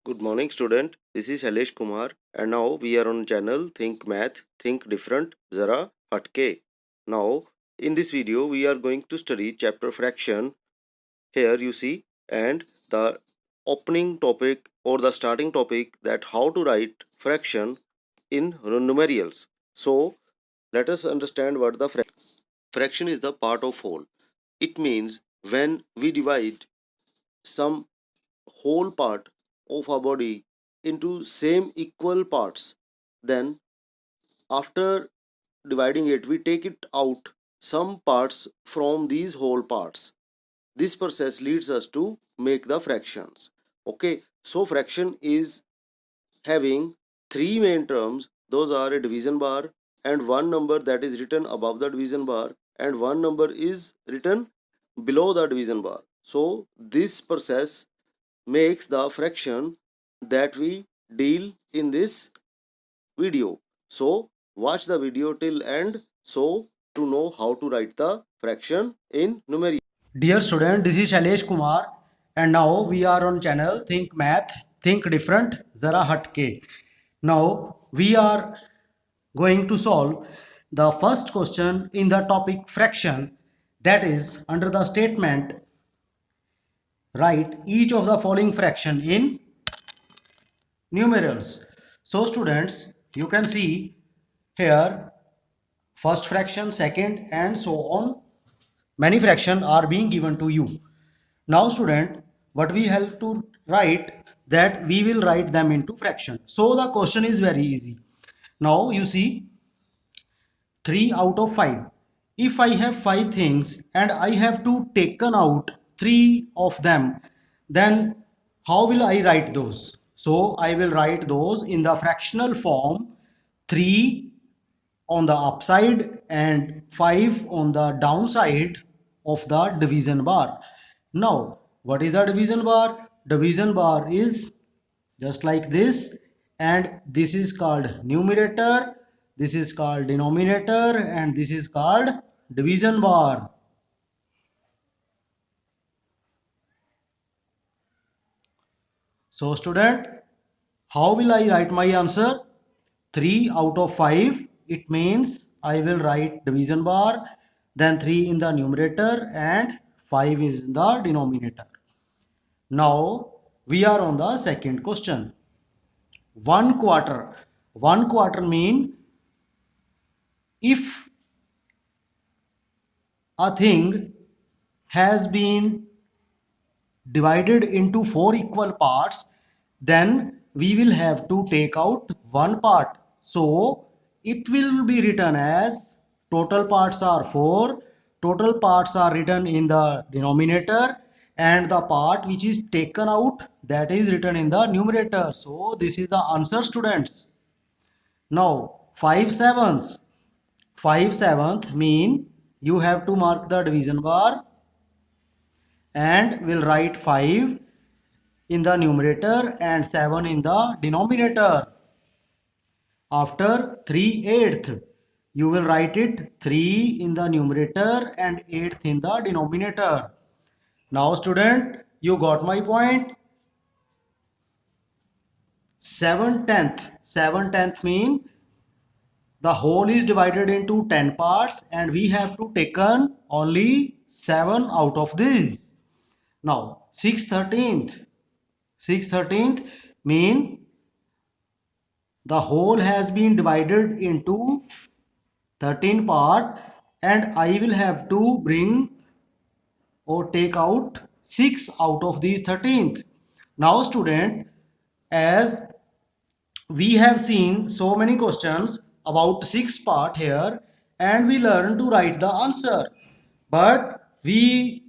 Good morning, student. This is Shailesh Kumar, and now we are on channel Think Math, Think Different, Zara Hatke. Now, in this video, we are going to study chapter fraction. Here you see, and the opening topic or the starting topic that how to write fraction in numerals. So, let us understand what the fraction is. The part of whole. It means when we divide some whole part of our body into same equal parts, then after dividing it we take it out some parts from these whole parts. This process leads us to make the fractions. Okay, so fraction is having three main terms. Those are a division bar and one number that is written above the division bar and one number is written below the division bar. So this process makes the fraction that we deal in this video. So watch the video till end so to know how to write the fraction in numeric. Dear student, this is Shailesh Kumar and now we are on channel Think Math, Think Different, Zara Hatke. Now we are going to solve the first question in the topic fraction, that is under the statement write each of the following fraction in numerals. So students, you can see here first fraction, second and so on. Many fractions are being given to you. Now student, what we have to write, that we will write them into fraction. So the question is very easy. Now you see 3 out of 5. If I have 5 things and I have to taken out 3 of them, then how will I write those? So I will write those in the fractional form, 3 on the upside and 5 on the downside of the division bar. Now what is the division bar? Division bar is just like this, and this is called numerator, this is called denominator, and this is called division bar. So student, how will I write my answer? 3 out of 5, it means I will write division bar, then 3 in the numerator and 5 is the denominator. Now we are on the second question. 1 quarter. 1 quarter mean if a thing has been divided into 4 equal parts, then we will have to take out one part. So it will be written as total parts are 4, total parts are written in the denominator, and the part which is taken out, that is written in the numerator. So this is the answer students. Now 5/7. 5/7 mean you have to mark the division bar and will write 5 in the numerator and 7 in the denominator. After 3/8, you will write it 3 in the numerator and 8 in the denominator. Now student, you got my point. 7/10. 7/10 mean the whole is divided into 10 parts and we have to taken only 7 out of these. Now 6/13. 6/13 mean the whole has been divided into 13 part and I will have to bring or take out 6 out of these 13th. Now student, as we have seen so many questions about 6 part here and we learn to write the answer, but we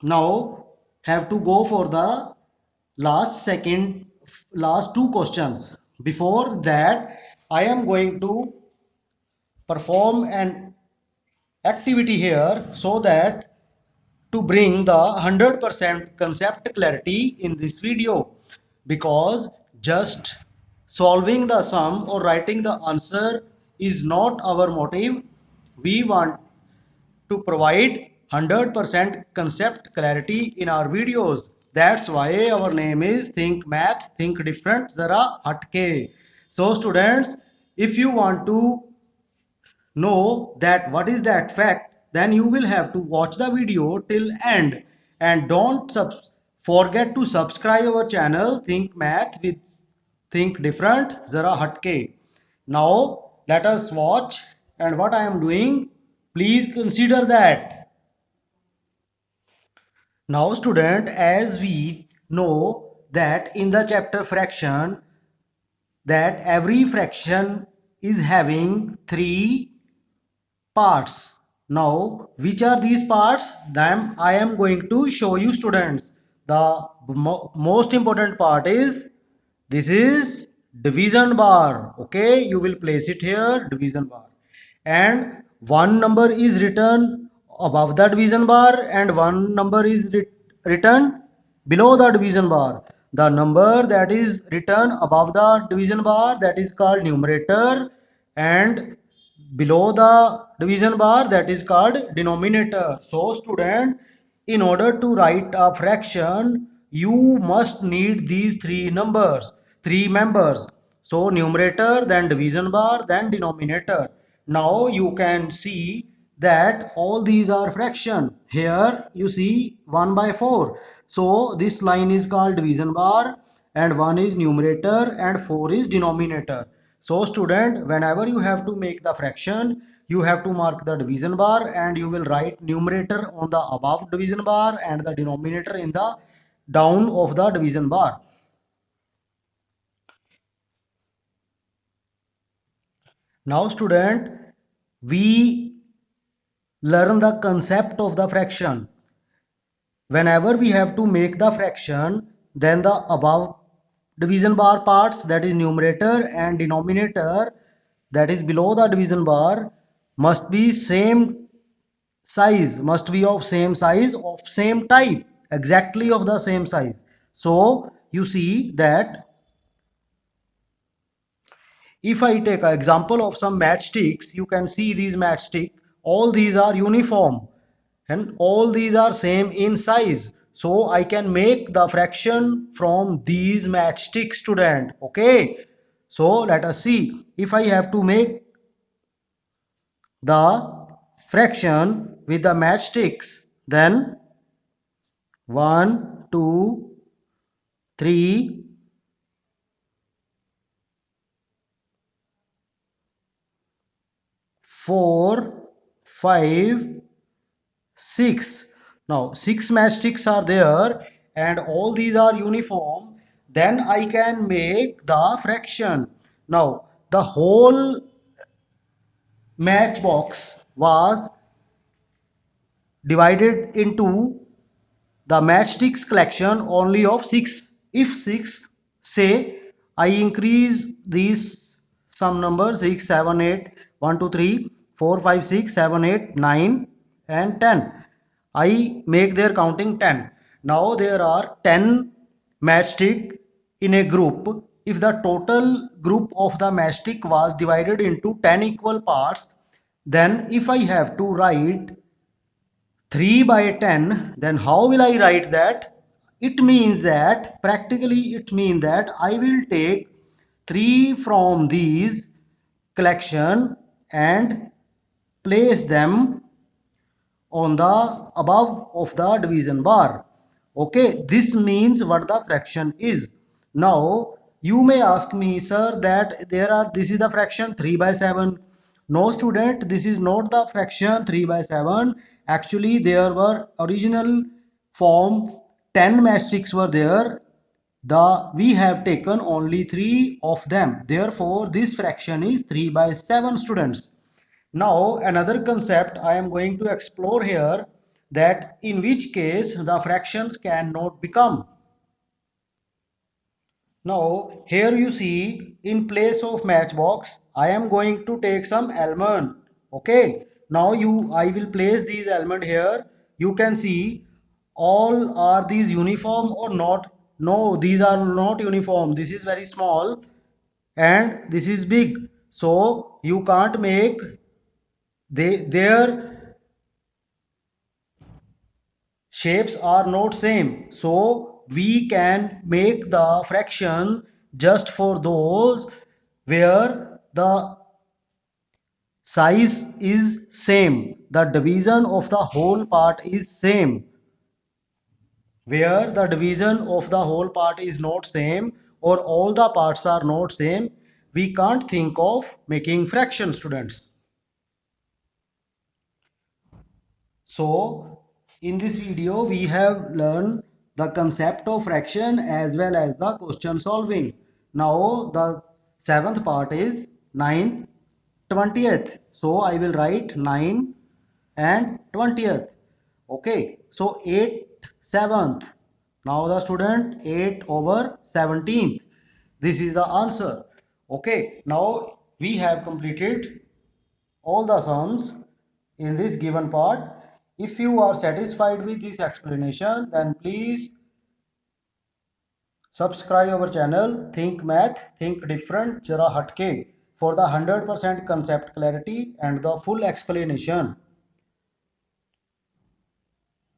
now have to go for the last two questions. Before that, I am going to perform an activity here so that to bring the 100% concept clarity in this video, because just solving the sum or writing the answer is not our motive. We want to provide 100% concept clarity in our videos. That's why our name is Think Math, Think Different, Zara Hatke. So students, if you want to know that what is that fact, then you will have to watch the video till end, and don't forget to subscribe our channel Think Math with Think Different, Zara Hatke. Now let us watch, and what I am doing, please consider that. Now student, as we know that in the chapter fraction, that every fraction is having three parts. Now, which are these parts? Them I am going to show you students. The most important part is, this is division bar. Okay, you will place it here, division bar. And one number is written above the division bar and one number is written below the division bar. The number that is written above the division bar, that is called numerator, and below the division bar, that is called denominator. So student, in order to write a fraction, you must need these three members. So numerator, then division bar, then denominator. Now you can see that all these are fraction. Here you see 1 by 4. So this line is called division bar, and 1 is numerator and 4 is denominator. So student, whenever you have to make the fraction, you have to mark the division bar and you will write numerator on the above division bar and the denominator in the down of the division bar. Now student, we learn the concept of the fraction. Whenever we have to make the fraction, then the above division bar parts, that is numerator, and denominator, that is below the division bar, must be same size, must be of same size, of same type, exactly of the same size. So you see that if I take an example of some matchsticks, you can see these matchsticks, all these are uniform and all these are same in size. So I can make the fraction from these matchsticks, student. Okay, so let us see. If I have to make the fraction with the matchsticks, then 1 2 3 4 5 6. Now 6 matchsticks are there and all these are uniform, then I can make the fraction. Now the whole matchbox was divided into the matchsticks collection only of 6. If 6, say I increase these some numbers 6 7 8 1 2 3 4 5 6 7 8 9 and 10, I make their counting 10. Now there are 10 matchstick in a group. If the total group of the matchstick was divided into 10 equal parts, then if I have to write 3 by 10, then how will I write that? It means that, practically it means that I will take 3 from these collection and place them on the above of the division bar. Okay, this means what the fraction is. Now you may ask me, sir, that this is the fraction 3 by 7. No student, this is not the fraction 3 by 7. Actually there were original form 10 matchsticks were there. We have taken only 3 of them, therefore this fraction is 3 by 7, students. Now another concept I am going to explore here, that in which case the fractions cannot become. Now here you see, in place of matchbox I am going to take some element. Okay, now I will place these element here. You can see, all are these uniform or not? No, these are not uniform. This is very small and this is big, so you can't make their shapes are not same, so we can make the fraction just for those where the size is same, the division of the whole part is same. Where the division of the whole part is not same or all the parts are not same, we can't think of making fraction, students. So in this video we have learned the concept of fraction as well as the question solving. Now the seventh part is 9 20th. So I will write 9 and 20th. Okay, so 8 7th. Now the student 8 over 17th. This is the answer. Okay, now we have completed all the sums in this given part. If you are satisfied with this explanation, then please subscribe our channel Think Math, Think Different, Zara Hatke for the 100% concept clarity and the full explanation.